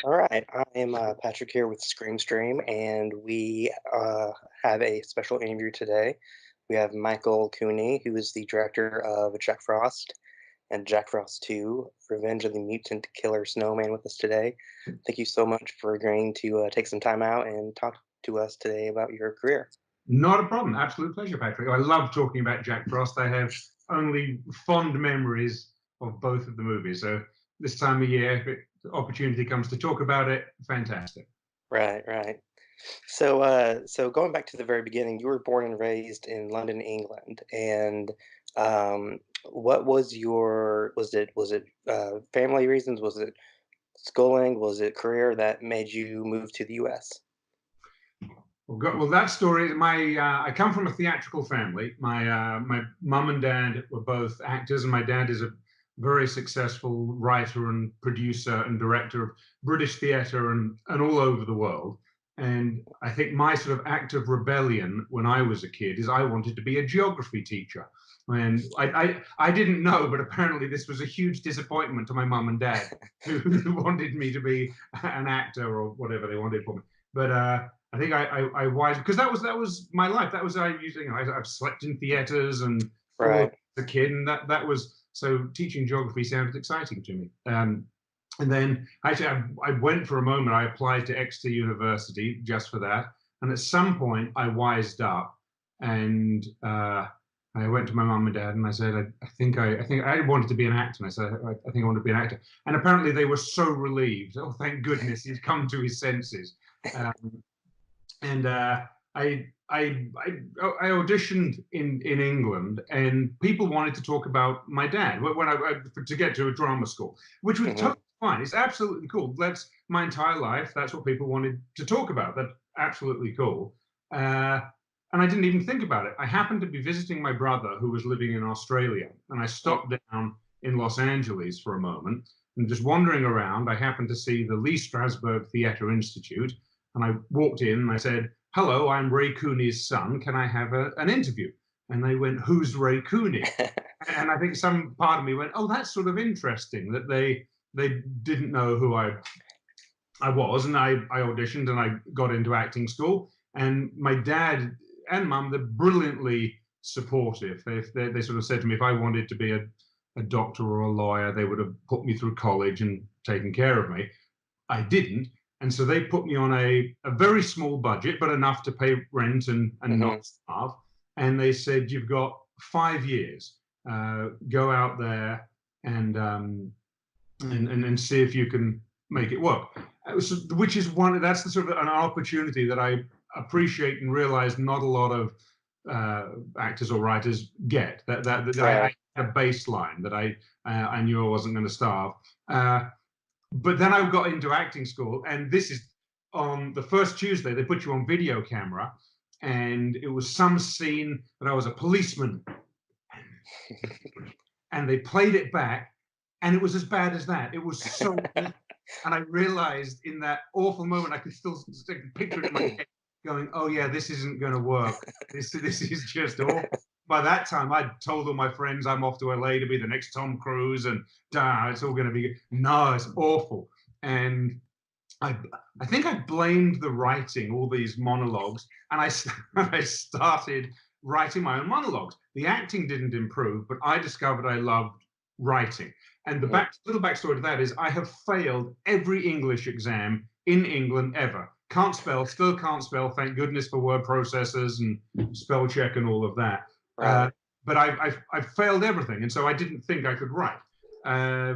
All right, I am Patrick here with Screamstream, and we have a special interview today. We have Michael Cooney, who is the director of Jack Frost and Jack Frost 2, Revenge of the Mutant Killer Snowman, with us today. Thank you so much for agreeing to take some time out and talk to us today about your career. Not a problem. Absolute pleasure, Patrick. I love talking about Jack Frost. I have only fond memories of both of the movies. So this time of year, if the opportunity comes to talk about it, fantastic. Right, right. So going back to the very beginning, you were born and raised in London, England, and what was your family reasons? Was it schooling? Was it career that made you move to the US? Well, that story. I come from a theatrical family. My mum and dad were both actors, and my dad is a very successful writer and producer and director of British theatre and all over the world. And I think my sort of act of rebellion when I was a kid is I wanted to be a geography teacher. And I didn't know, but apparently this was a huge disappointment to my mum and dad, who wanted me to be an actor or whatever they wanted for me. But I think I wised because that was my life. That was I've slept in theaters and all as Right. a kid, and that was so teaching geography sounded exciting to me. And then actually, I went for a moment. I applied to Exeter University just for that, and at some point I wised up, and I went to my mum and dad, and I said, I wanted to be an actor. And I said, I think I want to be an actor. And apparently they were so relieved. Oh, thank goodness he's come to his senses. Um, and I auditioned in England, and people wanted to talk about my dad to get to a drama school, which was Hmm. totally fine. It's absolutely cool. That's my entire life. That's what people wanted to talk about. That's absolutely cool. Uh, and I didn't even think about it. I happened to be visiting my brother who was living in Australia, and I stopped down in Los Angeles for a moment. And just wandering around, I happened to see the Lee Strasberg Theatre Institute, and I walked in and I said, "Hello, I'm Ray Cooney's son. Can I have an interview?" And they went, "Who's Ray Cooney?" And I think some part of me went, "Oh, that's sort of interesting that they didn't know who I was." And I auditioned and I got into acting school. And my dad and mum, they're brilliantly supportive. They sort of said to me, if I wanted to be a doctor or a lawyer, they would have put me through college and taken care of me. I didn't. And so they put me on a very small budget, but enough to pay rent and Hmm. not starve. And they said, "You've got 5 years. Go out there and, and see if you can make it work." Which is that's the sort of an opportunity that I appreciate and realize not a lot of actors or writers get. That I Right. had a baseline that I knew I wasn't going to starve. But then I got into acting school, and this is on the first Tuesday, they put you on video camera, and it was some scene that I was a policeman, and they played it back, and it was as bad as that. It was so bad. And I realized in that awful moment, I could still picture it in my head going, "Oh, yeah, this isn't going to work. This is just awful." By that time, I'd told all my friends I'm off to LA to be the next Tom Cruise, and it's all going to be good. No, it's awful. And I, I think I blamed the writing, all these monologues, and I started writing my own monologues. The acting didn't improve, but I discovered I loved writing. And the Hmm. little backstory to that is I have failed every English exam in England ever. Can't spell, still can't spell. Thank goodness for word processors and spell check and all of that. Uh, Right. but I've failed everything, and so I didn't think I could write. Uh,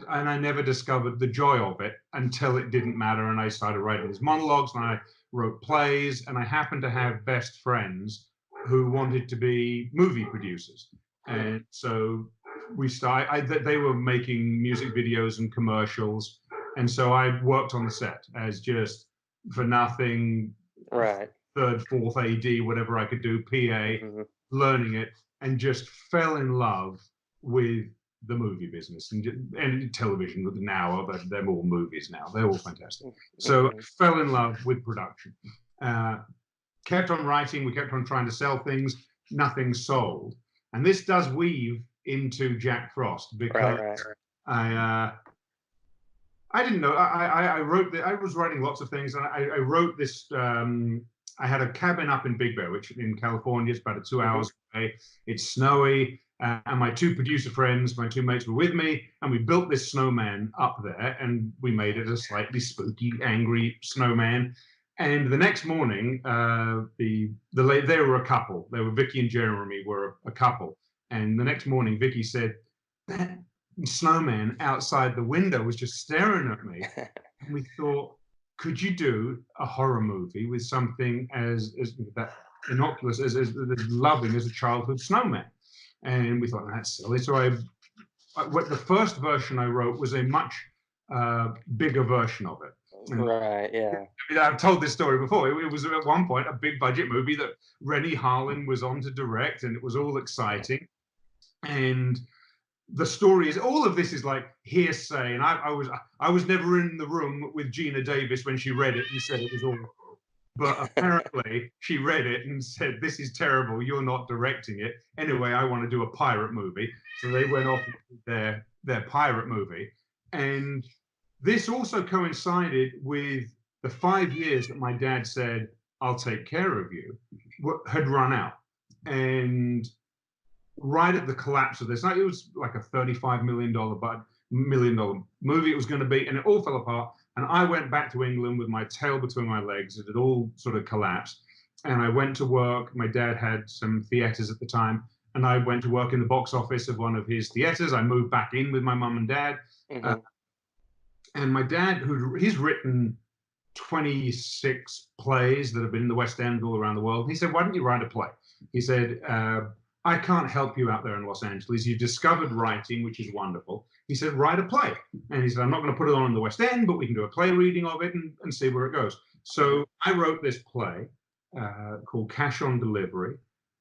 and I never discovered the joy of it until it didn't matter. And I started writing these monologues, and I wrote plays, and I happened to have best friends who wanted to be movie producers. And so they were making music videos and commercials. And so I worked on the set as just for nothing, Right. third, fourth AD, whatever I could do, PA, Hmm. learning it, and just fell in love with the movie business and television now, but they're all movies now. They're all fantastic. So I Hmm. fell in love with production. Uh, Kept on writing. We kept on trying to sell things. Nothing sold. And this does weave into Jack Frost Right. because Right. I I didn't know. I wrote. I was writing lots of things, and I wrote this. I had a cabin up in Big Bear, which in California is about 2 hours Hmm. away. It's snowy, and my two producer friends, my two mates, were with me, and we built this snowman up there, and we made it a slightly spooky, angry snowman. And the next morning, they were a couple. They were Vicky and Jeremy were a couple, and the next morning, Vicky said, "That snowman outside the window was just staring at me." And we thought, could you do a horror movie with something as that innocuous as loving as a childhood snowman? And we thought that's silly. So what the first version I wrote was a much bigger version of it. And Right, yeah. I've told this story before. It was at one point a big budget movie that Rennie Harlin was on to direct, and it was all exciting. And the story is all of this is like hearsay, and I was never in the room with Gina Davis when she read it and said it was awful. But apparently she read it and said, "This is terrible. You're not directing it." Anyway, I want to do a pirate movie, so they went off and did their pirate movie, and this also coincided with the 5 years that my dad said, "I'll take care of you," had run out, and right at the collapse of this. It was like a $35 million movie it was going to be, and it all fell apart. And I went back to England with my tail between my legs. It had all sort of collapsed. And I went to work. My dad had some theaters at the time, and I went to work in the box office of one of his theaters. I moved back in with my mum and dad. Uh, Hmm. and my dad, he's written 26 plays that have been in the West End all around the world. He said, "Why don't you write a play?" He said, "I can't help you out there in Los Angeles. You've discovered writing, which is wonderful." He said, "Write a play." And he said, "I'm not going to put it on in the West End, but we can do a play reading of it and see where it goes." Hmm. So I wrote this play called Cash on Delivery.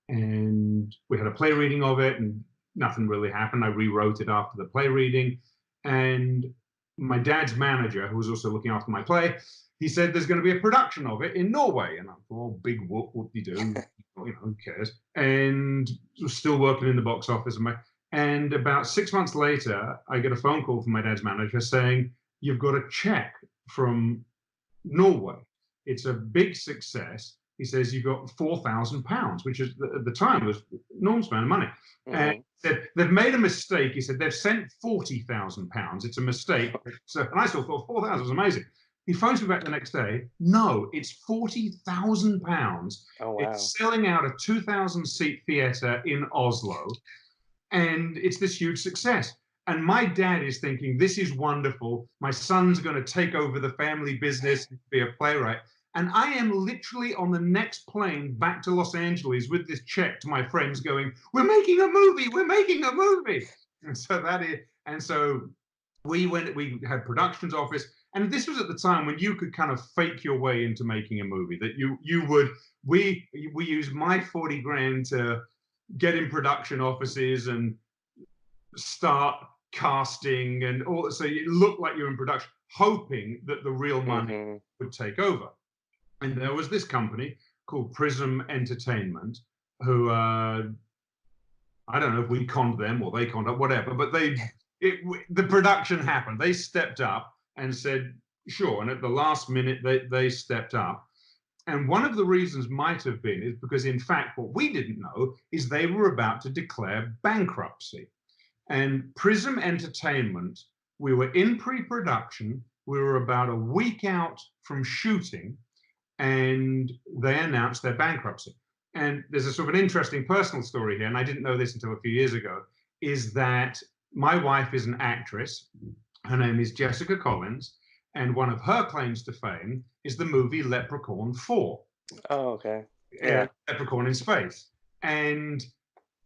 And we had a play reading of it, and nothing really happened. I rewrote it after the play reading. And my dad's manager, who was also looking after my play, he said there's going to be a production of it in Norway. And I thought, oh, big whoop, what do you do? Who cares? And was still working in the box office. And about 6 months later, I get a phone call from my dad's manager saying, "You've got a check from Norway. It's a big success." He says, "You've got £4,000, which is at the time was an enormous amount of money." And Hmm. he said, "They've made a mistake." He said, "They've sent £40,000. It's a mistake." So, and I still thought 4,000 was amazing. He phones me back the next day. "No, it's £40,000. Oh, wow. It's selling out a 2,000 seat theater in Oslo, and it's this huge success." And my dad is thinking, "This is wonderful. My son's going to take over the family business and be a playwright." And I am literally on the next plane back to Los Angeles with this check to my friends going, "We're making a movie. We're making a movie." And so we had productions office. And this was at the time when you could kind of fake your way into making a movie, that you would, we used my 40 grand to get in production offices and start casting and all, so it looked like you're in production, hoping that the real money Hmm. would take over. And there was this company called Prism Entertainment who I don't know if we conned them or they conned up, whatever, but the production happened. They stepped up and said, "Sure." And at the last minute, they stepped up. And one of the reasons might have been is because, in fact, what we didn't know is they were about to declare bankruptcy. And Prism Entertainment, we were in pre production, we were about a week out from shooting, and they announced their bankruptcy. And there's a sort of an interesting personal story here, and I didn't know this until a few years ago, is that my wife is an actress. Her name is Jessica Collins, and one of her claims to fame is the movie Leprechaun 4. Oh, okay. Yeah, Yeah. Leprechaun in Space. And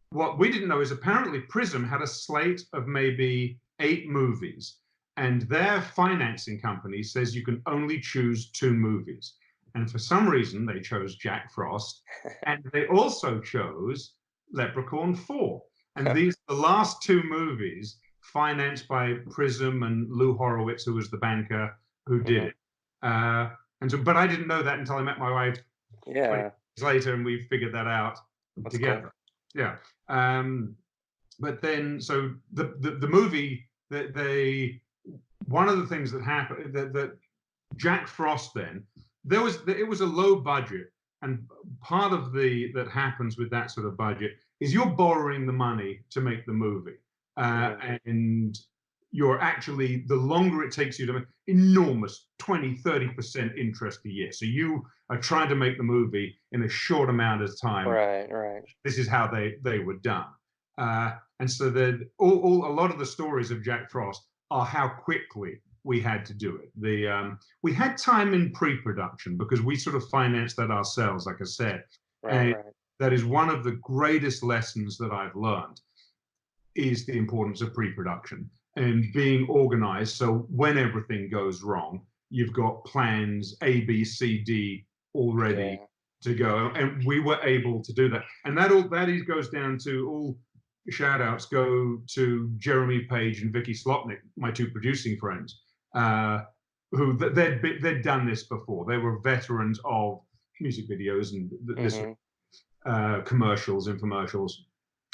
what we didn't know is apparently Prism had a slate of maybe 8 movies, and their financing company says you can only choose 2 movies. And for some reason, they chose Jack Frost, and they also chose Leprechaun 4. And these are the last 2 movies financed by Prism and Lou Horowitz, who was the banker who did Hmm. it. And so, but I didn't know that until I met my wife 20 Yeah, years later, and we figured that out that's cool. together. Yeah. Um, but then, so the movie that one of the things that happened that Jack Frost then it was a low budget, and part of the that happens with that sort of budget is you're borrowing the money to make the movie, Mhm. and you're actually, the longer it takes you to make, enormous 20-30% interest a year. So you are trying to make the movie in a short amount of time. Right, right. This is how they were done. And so a lot of the stories of Jack Frost are how quickly we had to do it. We had time in pre-production because we sort of financed that ourselves, like I said. Right, And right. that is one of the greatest lessons that I've learned, is the importance of pre-production and being organized. So when everything goes wrong, you've got plans A, B, C, D already Yeah. to go, and we were able to do that. And that goes down to, all shout outs go to Jeremy Page and Vicky Slotnick, my two producing friends, who they'd done this before. They were veterans of music videos and this Mhm. commercials, infomercials,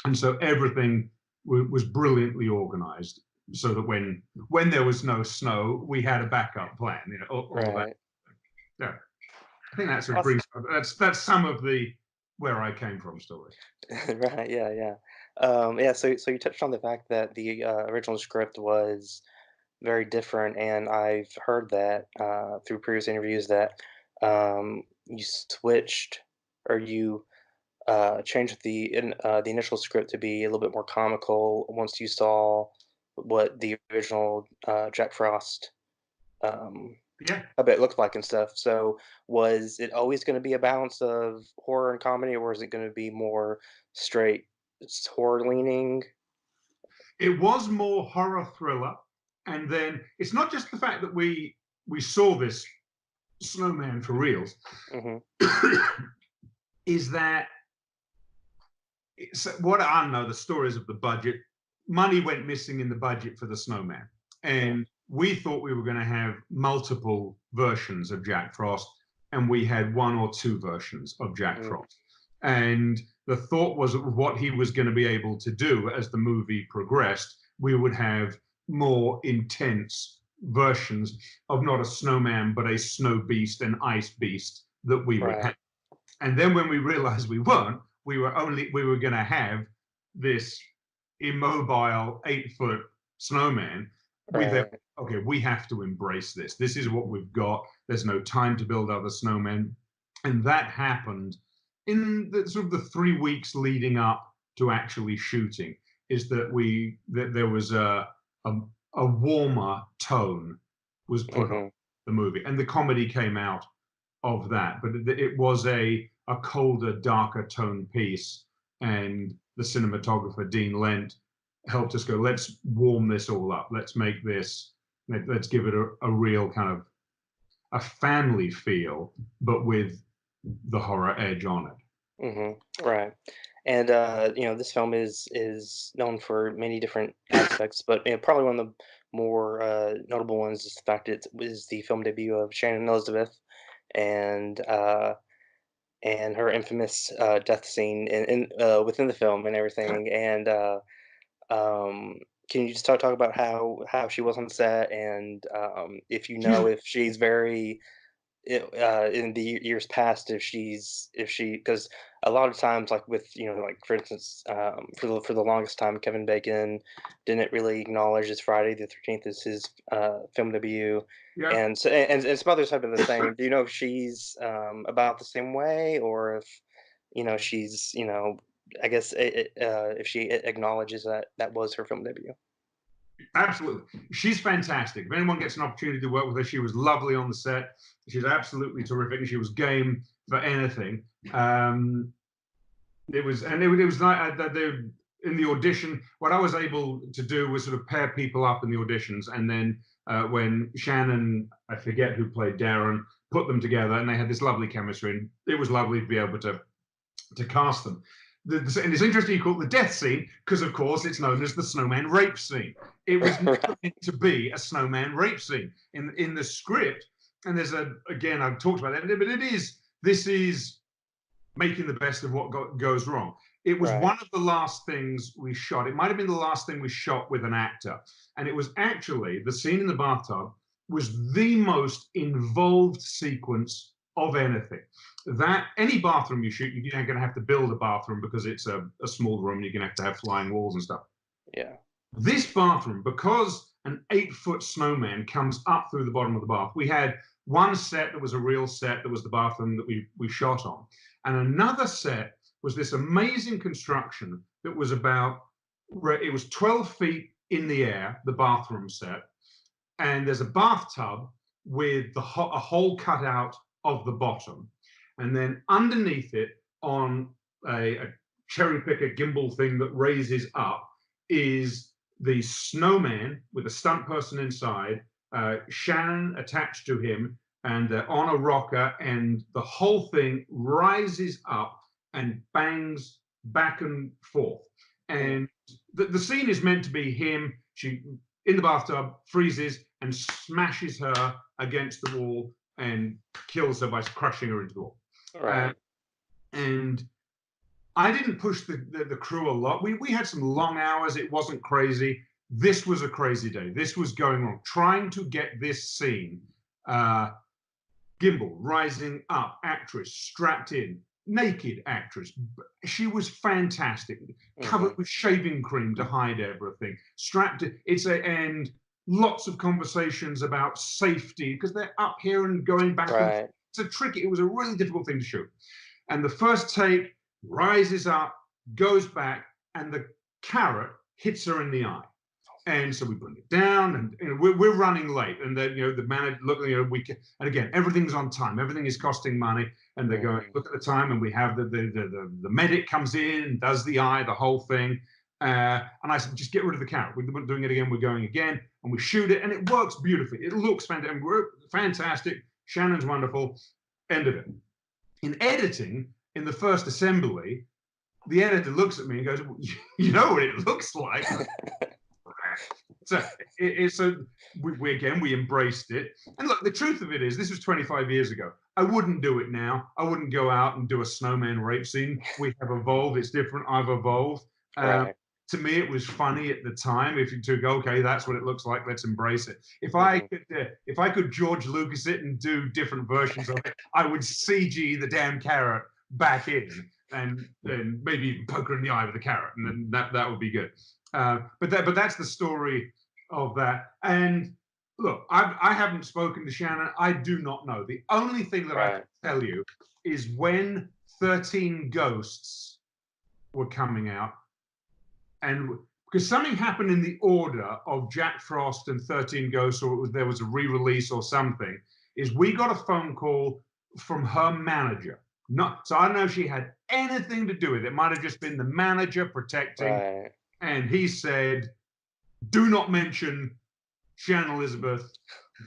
and so everything was brilliantly organized, so that when there was no snow, we had a backup plan. All of that. Right. Yeah, I think that sort of Awes brings, that's some of the where I came from story. Right, yeah, yeah. Yeah, so you touched on the fact that the, original script was very different, and I've heard that, through previous interviews that, you switched or you, changed the initial script to be a little bit more comical once you saw what the original, Jack Frost, um, Yeah, I bet it looked like and stuff. So, was it always gonna be a balance of horror and comedy, or was it gonna be more straight horror leaning? it was more horror thriller, and then it's not just the fact that we saw this snowman for reals, Mhm. is that what I know, the stories of the budget. Money went missing in the budget for the snowman, Mm, and we thought we were going to have multiple versions of Jack Frost, and we had one or two versions of Jack mm, Frost. And the thought was that what he was going to be able to do as the movie progressed, we would have more intense versions of not a snowman, but a snow beast, an ice beast that we would have. right, And then when we realized we weren't, we were going to have this immobile 8-foot snowman. We then, right. okay, we have to embrace this. This is what we've got. There's no time to build other snowmen. And that happened in the sort of the 3 weeks leading up to actually shooting, is that there was a, a warmer tone was put on Mhm, the movie, and the comedy came out of that. But it was a colder, darker tone piece, and the cinematographer Dean Lent helped us go, let's warm this all up. Let's make this. Let's give it a real kind of a family feel, but with the horror edge on it. mhm, right. And, this film is known for many different aspects, but, probably one of the more, notable ones is the fact it was the film debut of Shannon Elizabeth, and, her infamous, death scene within the film and everything, and, um, can you just talk about how she was on set and, if you She's know if she's very in the years past, if she because a lot of times, like with like for instance, for the longest time, Kevin Bacon didn't really acknowledge his Friday the 13th as his film debut, Yeah, and so and some others have been the same. Do you know if she's about the same way, or if she's I guess if she acknowledges that that was her film debut? absolutely. She's fantastic. If anyone gets an opportunity to work with her, she was lovely on the set. She's absolutely terrific, and she was game for anything. Um, it was like in the audition. What I was able to do was sort of pair people up in the auditions, and then when Shannon, I forget who played Darren, put them together, and they had this lovely chemistry, and it was lovely to be able to cast them. And it's interesting you call it the death scene because, of course, it's known as the snowman rape scene. It was never Right. meant to be a snowman rape scene in the script. And there's again, I've talked about that, but this is making the best of what goes wrong. It was Right. one of the last things we shot. It might have been the last thing we shot with an actor. And it was actually the scene in the bathtub was the most involved sequence of anything. That any bathroom you shoot, you're going to have to build a bathroom because it's a small room. You're going to have flying walls and stuff. Yeah. This bathroom, because an 8-foot snowman comes up through the bottom of the bath, we had one set that was a real set that was the bathroom that we shot on. And another set was this amazing construction that was it was 12 feet in the air, the bathroom set. And there's a bathtub with a hole cut out of the bottom. And then underneath it, on a cherry picker gimbal thing that raises up, is the snowman with a stunt person inside, Shannon attached to him, and they're on a rocker, and the whole thing rises up and bangs back and forth. Mm. And the scene is meant to be him. She in the bathtub, freezes and smashes her against the wall and kills her by crushing her into the wall. Right. And I didn't push the crew a lot. We had some long hours. It wasn't crazy. This was a crazy day. This was going wrong. Trying to get this scene, gimbal rising up, actress strapped in, naked actress. She was fantastic, Hmm. covered with shaving cream to hide everything. Strapped. And lots of conversations about safety because they're up here and going back and Right. it's a tricky. It was a really difficult thing to shoot. And the first take rises up, goes back, and the carrot hits her in the eye. And so we bring it down, and we're running late, and the manager and again everything's on time, everything is costing money, and they're going Hmm. look at the time, and we have the medic comes in and does the eye, the whole thing, and I said just get rid of the carrot. We're doing it again, we're going again, and we shoot it, and it works beautifully. It looks fantastic. We're fantastic. Shannon's wonderful. End of it. In editing, in the first assembly, the editor looks at me and goes, well, "You know what it looks like." So we embraced it. And look, the truth of it is, this was 25 years ago. I wouldn't do it now. I wouldn't go out and do a snowman rape scene. We have evolved. It's different. I've evolved. Um, Right. to me, it was funny at the time. If you took, okay, that's what it looks like. Let's embrace it. Hmm. If I could George Lucas it and do different versions of it, I would CG the damn carrot back in and maybe even poke her in the eye with a carrot, and then that would be good. But that's the story of that. And look, I haven't spoken to Shannon. I do not know. The only thing that I can Right. tell you is when 13 Ghosts were coming out, and because something happened in the order of Jack Frost and 13 Ghosts, or there was a re-release or something, is we got a phone call from her manager. Not so I don't know if she had anything to do with it. It might have just been the manager protecting, Right. and he said, do not mention Shannon Elizabeth,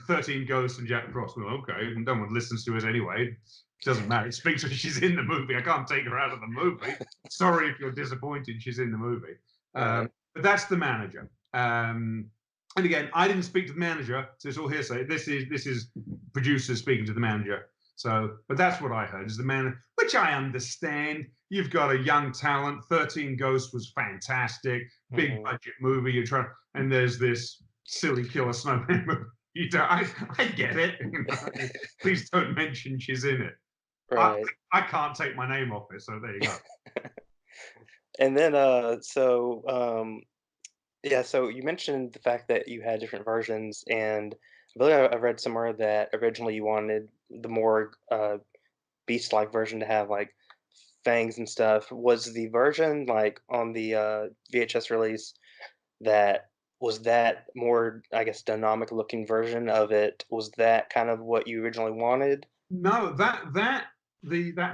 13 Ghosts, and Jack Frost. Well, okay, no one listens to us anyway. It doesn't matter. It speaks when she's in the movie. I can't take her out of the movie. Sorry if you're disappointed she's in the movie. Right. But that's the manager. And again, I didn't speak to the manager, so it's all hearsay. This is producers speaking to the manager. So, but that's what I heard is the man, which I understand. You've got a young talent. 13 Ghosts was fantastic, big Hmm. budget movie. You're trying, and there's this silly killer snowman movie. I get it. Please don't mention she's in it. I, Right. I can't take my name off it, so there you go. And then, yeah, so you mentioned the fact that you had different versions, and I believe I read somewhere that originally you wanted the more beast-like version to have like fangs and stuff. Was the version like on the VHS release that was that more, I guess, dynamic looking version of it? Was that kind of what you originally wanted? No, that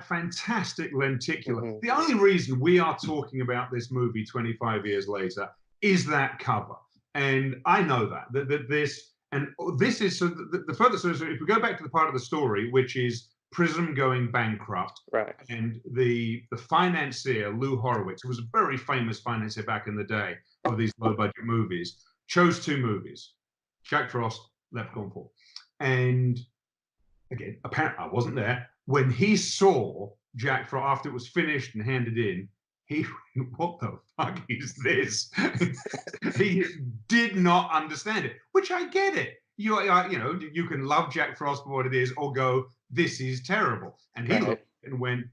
fantastic lenticular. Hmm. The only reason we are talking about this movie 25 years later is that cover, and I know that this is so the further. So if we go back to the part of the story, which is Prism going bankrupt, Right. and the financier Lou Horowitz, who was a very famous financier back in the day of these low budget movies, chose two movies: Jack Frost, Leprechaun 4, and again, apparently I wasn't there. When he saw Jack Frost after it was finished and handed in, he what the fuck is this? He did not understand it, which I get it. You know, you can love Jack Frost for what it is, or go, this is terrible. And he Right. looked and went,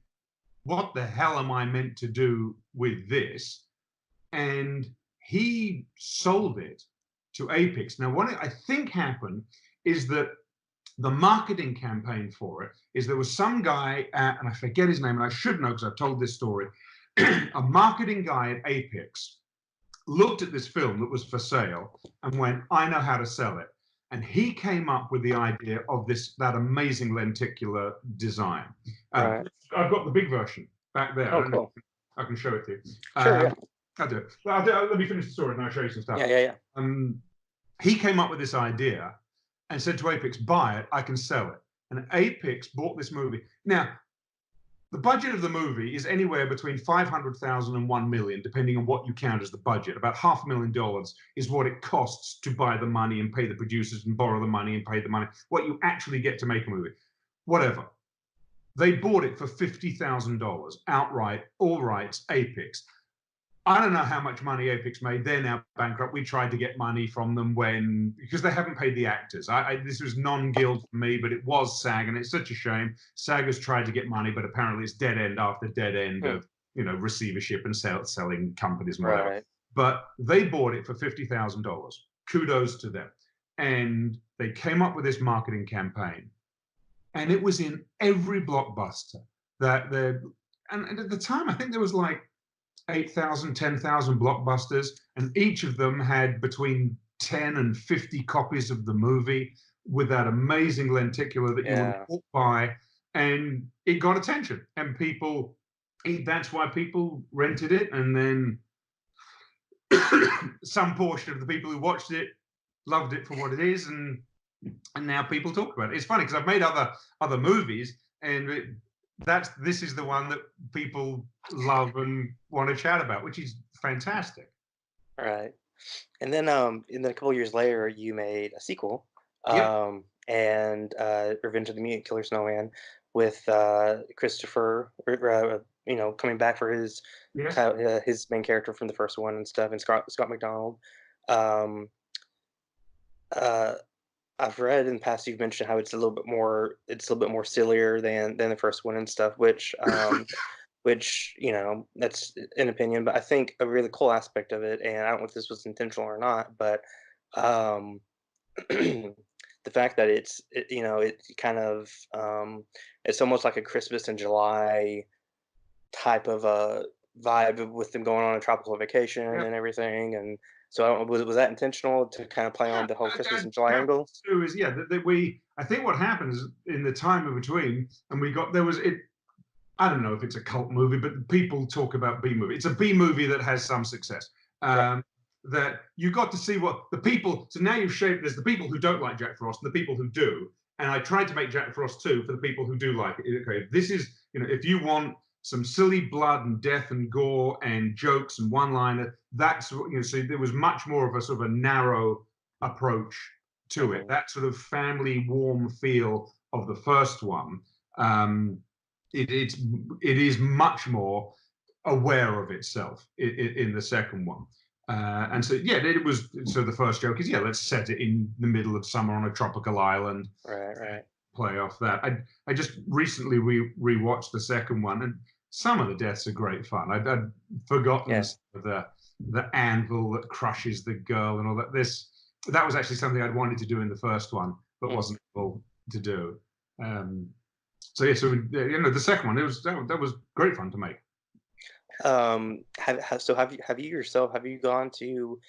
what the hell am I meant to do with this? And he sold it to Apix. Now, what I think happened is that the marketing campaign for it is there was some guy at, and I forget his name, and I should know because I've told this story, a marketing guy at Apix looked at this film that was for sale and went, I know how to sell it. And he came up with the idea of that amazing lenticular design. Right. I've got the big version back there. I Oh, don't know if cool. I can show it to you. Sure. Yeah. I'll do it. Let me finish the story and I'll show you some stuff. Yeah. Yeah. Yeah. He came up with this idea and said to Apix, buy it, I can sell it. And Apix bought this movie. Now, the budget of the movie is anywhere between 500,000 and 1 million, depending on what you count as the budget. About $500,000 is what it costs to buy the money and pay the producers and borrow the money and pay the money, what you actually get to make a movie. Whatever. They bought it for $50,000 outright, all rights, Apix. I don't know how much money Apix made. They're now bankrupt. We tried to get money from them because they haven't paid the actors. This was non-guild for me, but it was SAG, and it's such a shame. SAG has tried to get money, but apparently it's dead end after dead end Hmm. of receivership and selling companies and whatever. Right. But they bought it for $50,000. Kudos to them. And they came up with this marketing campaign, and it was in every blockbuster and at the time I think there was like 8,000, 10,000 blockbusters, and each of them had between 10 and 50 copies of the movie with that amazing lenticular that you would Yeah. walk by, and it got attention. And that's why people rented it, and then some portion of the people who watched it loved it for what it is, and now people talk about it. It's funny because I've made other movies, and this is the one that people love and want to chat about, which is fantastic. Right. And then a couple years later, you made a sequel, Yep. and Revenge of the Mutant Killer Snowman with Christopher, coming back for Yes. his main character from the first one and stuff, and Scott McDonald. Um, uh, I've read in the past you've mentioned how it's a little bit more sillier than the first one and stuff, which that's an opinion, but I think a really cool aspect of it, and I don't know if this was intentional or not, but um, the fact that it kind of it's almost like a Christmas in July type of a vibe with them going on a tropical vacation Yep. and everything, and so I don't, was that intentional to kind of play Yeah, on the whole Christmas in July that angle? too is yeah. That we I think what happens in the time in between, and we got there was it. I don't know if it's a cult movie, but people talk about B movie. It's a B movie that has some success. Right. That you got to see what the people. So now you've shaped. There's the people who don't like Jack Frost, and the people who do. And I tried to make Jack Frost 2 for the people who do like it. Okay, this is if you want some silly blood and death and gore and jokes and one-liner, that's So there was much more of a sort of a narrow approach to it. Mhm. That sort of family warm feel of the first one. Um, it is much more aware of itself in the second one. And so yeah, it was. So the first joke is let's set it in the middle of summer on a tropical island, Right, right. play off that. I just recently rewatched the second one, and some of the deaths are great fun. I'd forgotten Yeah. the anvil that crushes the girl and all that. That was actually something I'd wanted to do in the first one, but Mm. wasn't able to do. Um, so yeah, so the second one, that was great fun to make. Have you yourself have you gone to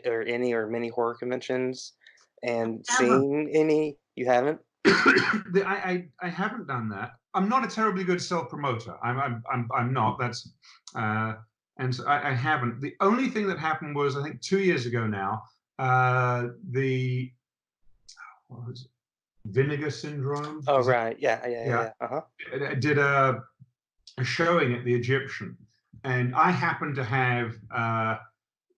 or any or many horror conventions and Never. seen any? You haven't? I haven't done that. I'm not a terribly good self promoter. I'm not. That's and so I haven't. The only thing that happened was I think 2 years ago now. The what was it? Vinegar Syndrome. Oh, Is it? right. Yeah, yeah, yeah, Yeah. yeah. Uh-huh. I did a showing at the Egyptian, and I happened to have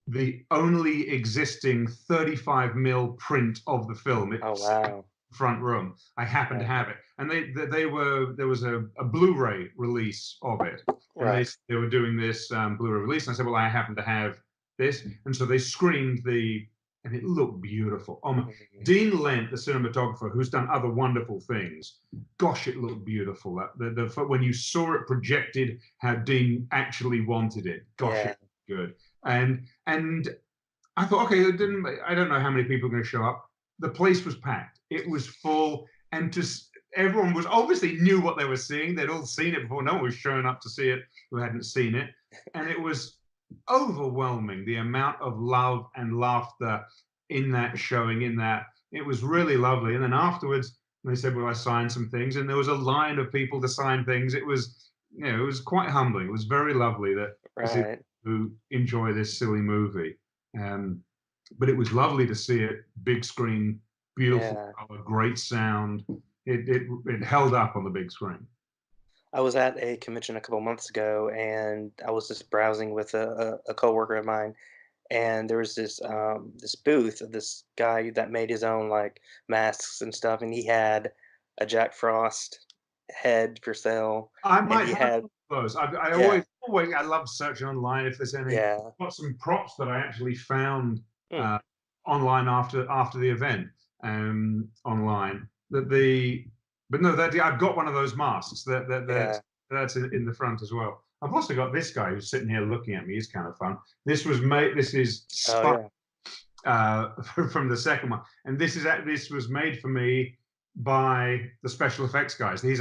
the only existing 35 mil print of the film. Oh, wow. front room. I happened to Right. have it, and they were there was a Blu-ray release of it, and Right. they were doing this Blu-ray release, and I said, well, I happen to have this, and so they screened and it looked beautiful. Mhm. Dean Lent, the cinematographer, who's done other wonderful things, gosh, it looked beautiful. When you saw it projected, how Dean actually wanted it, gosh, it Yeah. looked good. And I thought, okay, I don't know how many people are going to show up. The place was packed. It was full, and just everyone was obviously knew what they were seeing. They'd all seen it before. No one was showing up to see it who hadn't seen it, and it was overwhelming the amount of love and laughter in that showing. In that, it was really lovely. And then afterwards, they said, "Well, I signed some things," and there was a line of people to sign things. It was, it was quite humbling. It was very lovely that to see Right. who enjoy this silly movie. Um, but it was lovely to see it, big screen, beautiful Yeah. color, great sound. It held up on the big screen. I was at a convention a couple months ago, and I was just browsing with a coworker of mine, and there was this booth of this guy that made his own like masks and stuff, and he had a Jack Frost head for sale, I and might he have had some of those. I yeah, always I love searching online if there's any. yeah, I've got some props that I actually found mm, uh, online after the event online. That the but no, that I've got one of those masks yeah, that's in the front as well. I've also got this guy who's sitting here looking at me. He's kind of fun. This was made. This is oh Spike yeah, from the second one, and this was made for me by the special effects guys. He's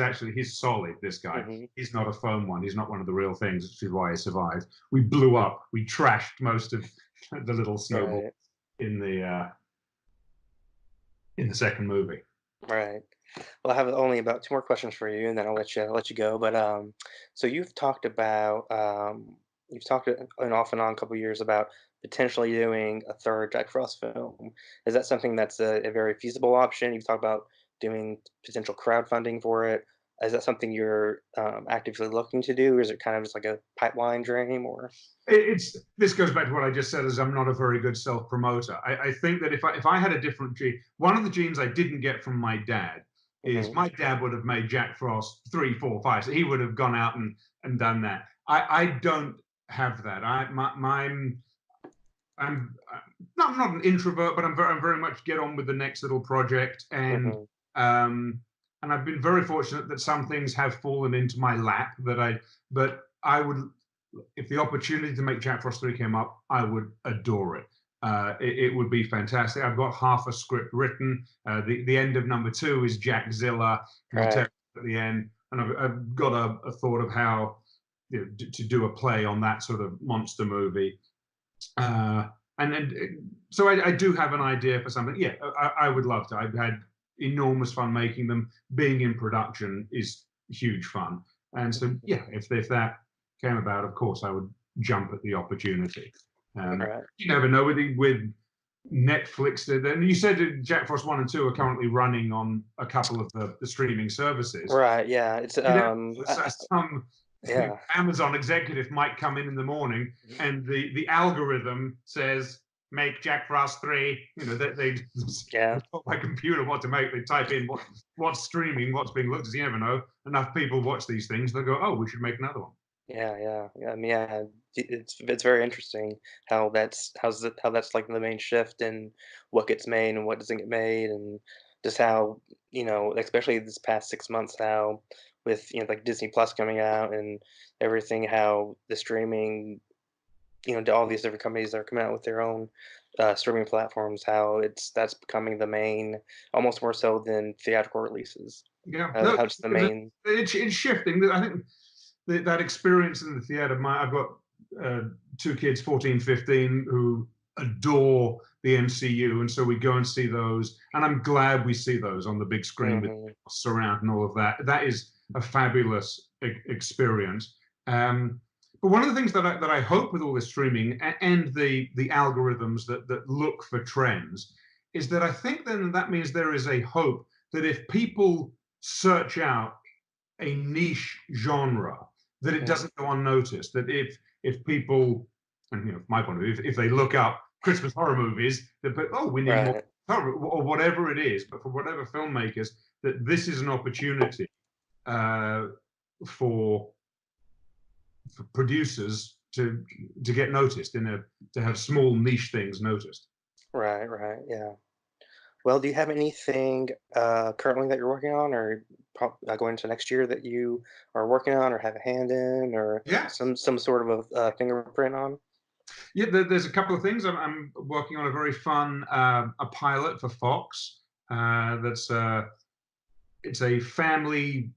solid. This guy, hmm, he's not a foam one. He's not one of the real things, which is why he survived. We blew up. We trashed most of the little snowball right, in the second movie. right. Well, I have only about two more questions for you, and then I'll let you go. But so you've talked an off and on a couple years about potentially doing a third Jack Frost film. Is that something that's a very feasible option? You've talked about doing potential crowdfunding for it. Is that something you're actively looking to do, or is it kind of just like a pipeline dream? Or It's this goes back to what I just said, as I'm not a very good self promoter. I think that if I had a different gene, one of the genes I didn't get from my dad is hmm, my dad would have made Jack Frost 3, 4, 5. So he would have gone out and done that. I don't have that. I'm not an introvert, but I'm very much get on with the next little project, hmm, um, and I've been very fortunate that some things have fallen into my lap but I would, if the opportunity to make Jack Frost 3 came up, I would adore it. It would be fantastic. I've got half a script written. The end of number 2 is Jackzilla, and the right, terror at the end, and I've got a thought of how, to do a play on that sort of monster movie. Uh, so I do have an idea for something. Yeah, I would love to. I've had enormous fun making them. Being in production is huge fun, and so yeah, if that came about, of course I would jump at the opportunity. right. You never know with Netflix. Then you said that Jack Frost 1 and 2 are currently running on a couple of the streaming services. Right, yeah, it's You know, some yeah, Amazon executive might come in the morning and the algorithm says make Jack Frost 3. They yeah. tell my computer what to make. They type in what's streaming, what's being looked at. You never know. Enough people watch these things, they'll go, oh, we should make another one. Yeah, yeah, yeah. I mean, yeah, it's very interesting how that's like the main shift in what gets made and what doesn't get made, and just how especially this past 6 months, how with like Disney Plus coming out and everything, how the streaming, all these different companies that are coming out with their own streaming platforms, how that's becoming the main, almost more so than theatrical releases. Yeah, no, How it's the main. it's shifting. I think that experience in the theater. I've got uh, 2 kids, 14, 15, who adore the MCU, and so we go and see those. And I'm glad we see those on the big screen with Mhm, surround and all of that. That is a fabulous experience. Um, but one of the things that I hope with all this streaming and the algorithms that look for trends is that I think then that means there is a hope that if people search out a niche genre, that it mhm, doesn't go unnoticed. That if people, and from my point of view, if they look up Christmas horror movies, they put, oh, we need more right. or whatever it is, but for whatever filmmakers, that this is an opportunity uh, for producers to get noticed to have small niche things noticed. Right, right, yeah. Well, do you have anything, currently that you're working on or going into next year that you are working on or have a hand in or Yeah, some sort of a, fingerprint on? yeah. There's a couple of things. I'm working on a very fun a pilot for Fox. That's It's a family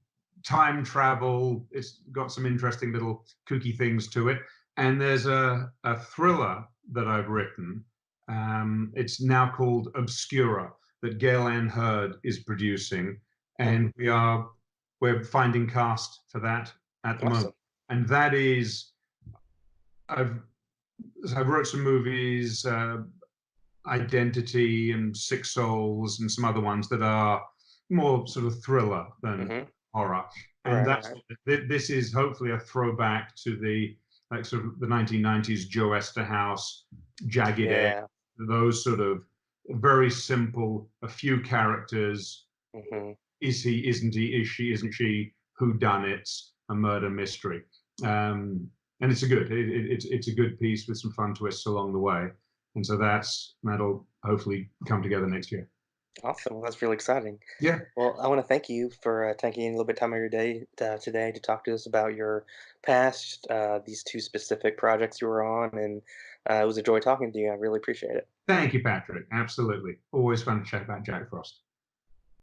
time travel. It's got some interesting little kooky things to it. And there's a thriller that I've written. It's now called Obscura, that Gail Ann Hurd is producing, Mhm. and we're finding cast for that at the moment. Awesome. And that is I've I wrote some movies, Identity and Six Souls, and some other ones that are more sort of thriller than Mhm. horror. And Right, that's right. this is hopefully a throwback to the like sort of the 1990s Joe Esterhaus, Jagged Edge, Yeah. those sort of very simple, a few characters. Mhm. Is he? Isn't he? Is she? Isn't she? Who done it? A murder mystery. And it's it's a good piece with some fun twists along the way. And so that'll hopefully come together next year. Awesome. Well, that's really exciting. Yeah, Well, I want to thank you for taking a little bit of time of your day today to talk to us about your past, these two specific projects you were on, and it was a joy talking to you. I really appreciate it. thank you, Patrick. Absolutely, always fun to chat about Jack Frost.